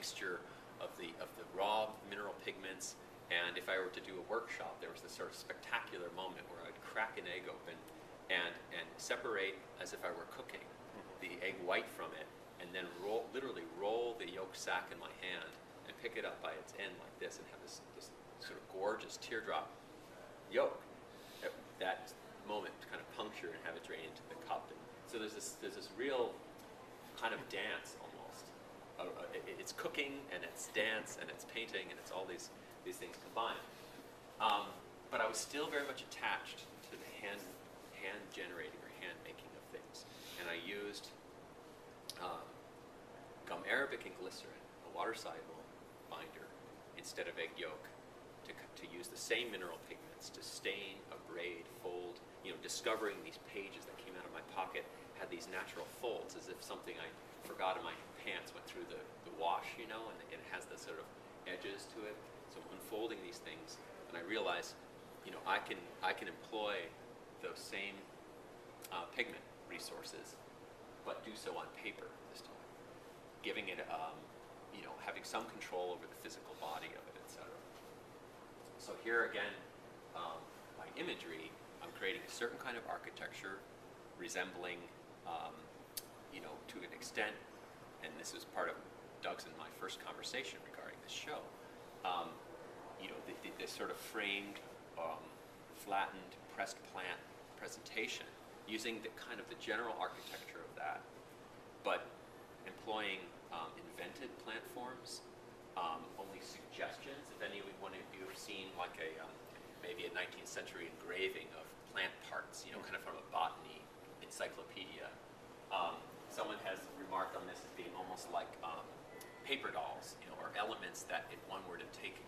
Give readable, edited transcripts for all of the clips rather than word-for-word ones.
mixture of the raw mineral pigments. And if I were to do a workshop, there was this sort of spectacular moment where I'd crack an egg open and separate, as if I were cooking, the egg white from it, and then literally roll the yolk sac in my hand and pick it up by its end like this, and have this sort of gorgeous teardrop yolk. That moment to kind of puncture and have it drain into the cup. And so there's this real kind of dance almost. It's cooking and it's dance and it's painting and it's all these things combined. But I was still very much attached to the hand generating or hand making of things, and I used gum arabic and glycerin, a water soluble binder, instead of egg yolk, to use the same mineral pigments to stain, abrade, fold. Discovering these pages that came out of my pocket had these natural folds, as if something I forgot in my pants went through the wash, and it has the sort of edges to it. So I'm unfolding these things, and I realize, I can employ those same pigment resources, but do so on paper this time, giving it, having some control over the physical body of it, etc. So here again, by imagery, I'm creating a certain kind of architecture resembling, to an extent, and this was part of Doug's and my first conversation regarding this show, this sort of framed, flattened, pressed plant presentation, using the kind of the general architecture of that, but employing invented plant forms, only suggestions. If any one of you have seen like maybe a 19th century engraving of plant parts, kind of from a botany encyclopedia, someone has remarked on this as being almost like paper dolls, or elements that if one were to take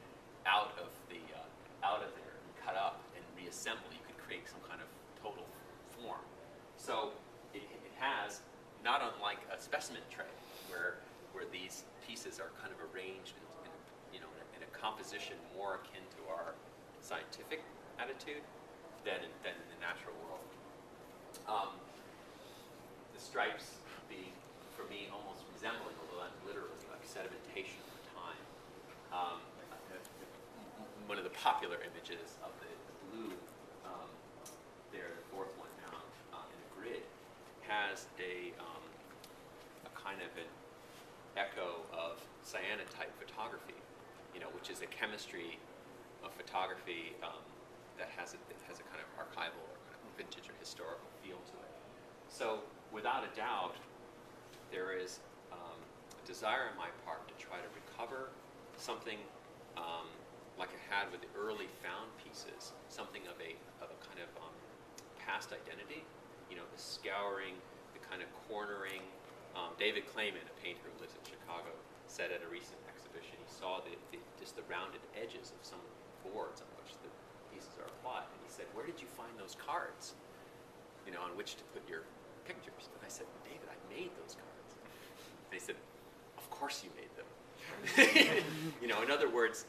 out of there and cut up and reassemble, you could create some kind of total form. So it has, not unlike a specimen tray, where these pieces are kind of arranged in a composition more akin to our scientific attitude than in the natural world. The stripes being, for me, almost resembling, although not literally, like sedimentation over time. One of the popular images of the blue, there, the fourth one down in the grid, has a kind of an echo of cyanotype photography, which is a chemistry of photography that has a kind of archival or kind of vintage or historical feel to it. So without a doubt, there is a desire on my part to try to recover something like I had with the early found pieces, something of a kind of past identity, the scouring, the kind of cornering. David Clayman, a painter who lives in Chicago, said at a recent exhibition he saw just the rounded edges of some boards on which the pieces are applied, and he said, "Where did you find those cards? On which to put your pictures?" And I said, "David, I made those cards." And he said, "Of course you made them." In other words,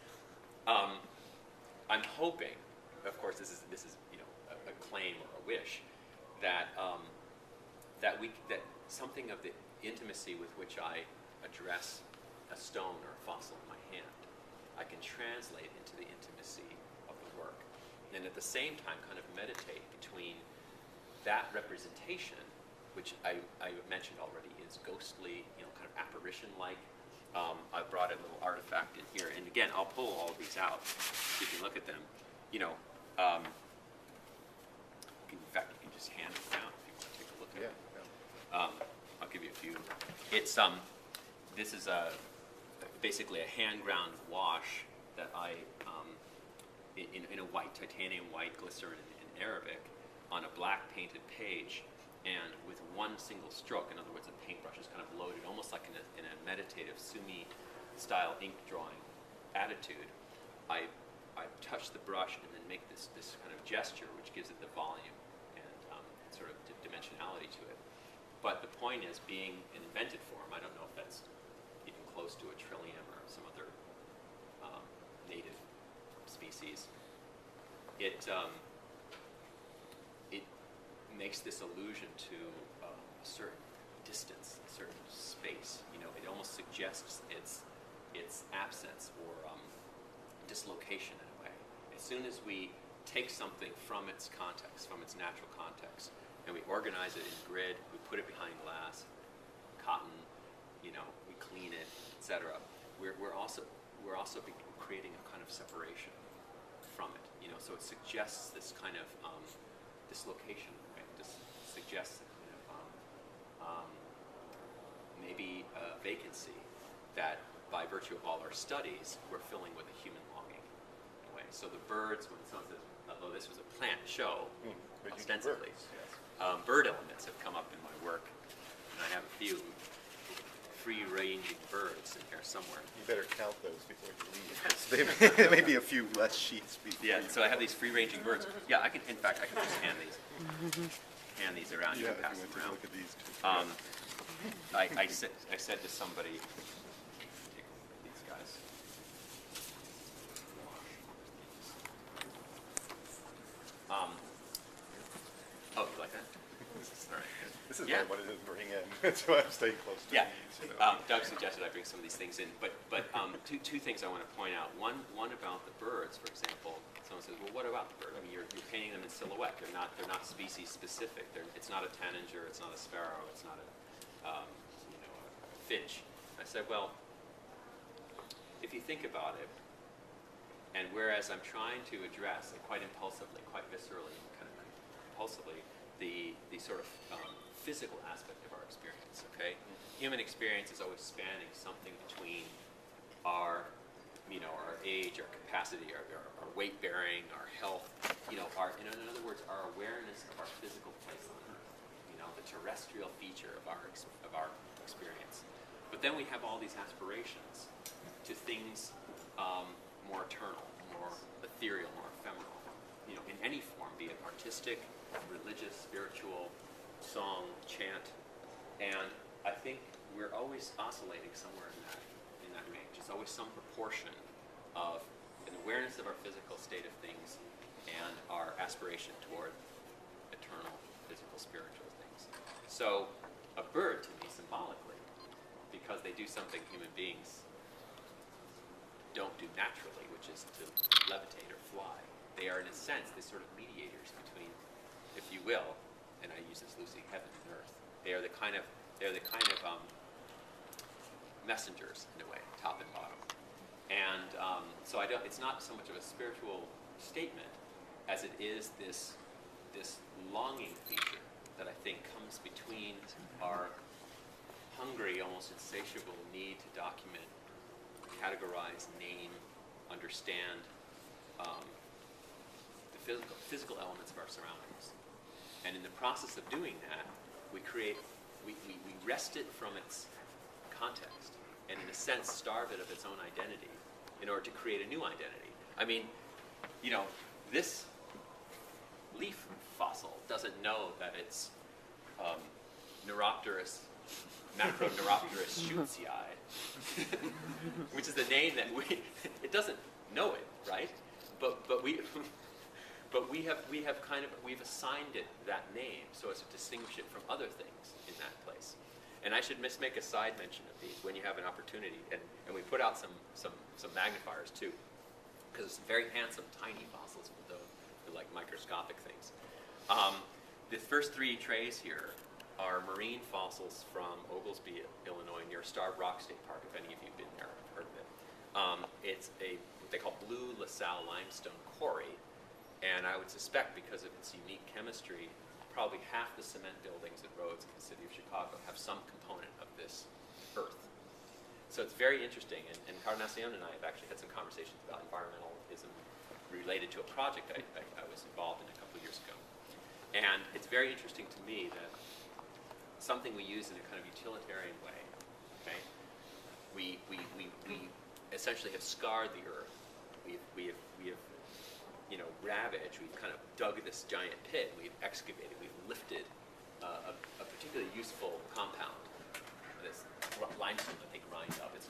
I'm hoping, of course, this is a claim or a wish, that that something of the intimacy with which I address a stone or a fossil in my hand, I can translate into the intimacy of the work, and at the same time kind of meditate between that representation, which I mentioned already is ghostly, kind of apparition-like. I brought a little artifact in here, and again, I'll pull all of these out. You can look at them. In fact, you can just hand it down if you want to take a look at it. I'll give you a few. It's this is basically a hand-ground wash that I in a white, titanium white, glycerin in Arabic, on a black painted page, and with one single stroke, in other words, the paintbrush is kind of loaded, almost like in a meditative Sumi-style ink drawing attitude. I touch the brush and then make this kind of gesture, which gives it the volume and sort of dimensionality to it. But the point is, being an invented form, I don't know if that's even close to a trillium or some other native species. It makes this allusion to a certain distance, a certain space. It almost suggests it's its absence or dislocation in a way. As soon as we take something from its context, from its natural context, and we organize it in grid, we put it behind glass, cotton, we clean it, etc. We're also creating a kind of separation from it. So it suggests this kind of dislocation, right? Just suggests a kind of maybe a vacancy that, by virtue of all our studies, we're filling with a human longing. In a way. So the birds, when someone says, although this was a plant show, ostensibly, bird elements have come up in my work, and I have a few free-ranging birds in here somewhere. You better count those before you leave. There may be a few less sheets before. Yeah, so I have these free-ranging birds. Yeah, I can. In fact, I can just hand these around. You can pass them around. Look at these two. I said to somebody, take a look at these guys. Oh, you like that? All right. This is what I wanted to bring in. That's why I'm staying close to Yeah. these. Doug suggested I bring some of these things in, but two things I want to point out. One about the birds, for example. Someone says, "Well, what about the bird? I mean, you're painting them in silhouette. They're not species specific. It's not a tanager. It's not a sparrow. It's not a finch." I said, well, if you think about it, and whereas I'm trying to address, quite impulsively, quite viscerally, kind of impulsively, the sort of physical aspect of our experience, okay? Human experience is always spanning something between our age, our capacity, our weight bearing, our health, in other words, our awareness of our physical place on Earth, the terrestrial feature of our experience. But then we have all these aspirations to things more eternal, more ethereal, more ephemeral, in any form, be it artistic, religious, spiritual, song, chant, and I think we're always oscillating somewhere in that range. It's always some proportion of an awareness of our physical state of things and our aspiration toward eternal, physical, spiritual things. So a bird, to me, symbolically, because they do something human beings don't do naturally, which is to levitate or fly. They are, in a sense, these sort of mediators between, if you will, and I use this loosely, heaven and earth. They are the kind of messengers, in a way, top and bottom. And so it's not so much of a spiritual statement as it is this longing feature that I think comes between our hungry, almost insatiable need to document, categorize, name, understand the physical elements of our surroundings. And in the process of doing that, we wrest it from its context and, in a sense, starve it of its own identity in order to create a new identity. I mean, this leaf fossil doesn't know that it's Neuropterus, Macroneuropterus schutzi, which is the name that it doesn't know it, right? But we've assigned it that name so as to distinguish it from other things in that place. And I should make a side mention of these when you have an opportunity, and we put out some magnifiers too, because it's very handsome, tiny fossils for like microscopic things. The first three trays here are marine fossils from Oglesby, Illinois, near Starved Rock State Park. If any of you have been there, have heard of it. It's what they call blue LaSalle limestone quarry, and I would suspect, because of its unique chemistry, probably half the cement buildings and roads in the city of Chicago have some component of this earth. So it's very interesting, and Encarnacion and I have actually had some conversations about environmentalism related to a project I was involved in a couple of years ago. And it's very interesting to me that something we use in a kind of utilitarian way, okay? We essentially have scarred the earth. We have ravaged, we've kind of dug this giant pit, we've excavated, we've lifted a particularly useful compound, this limestone that they grind up. It's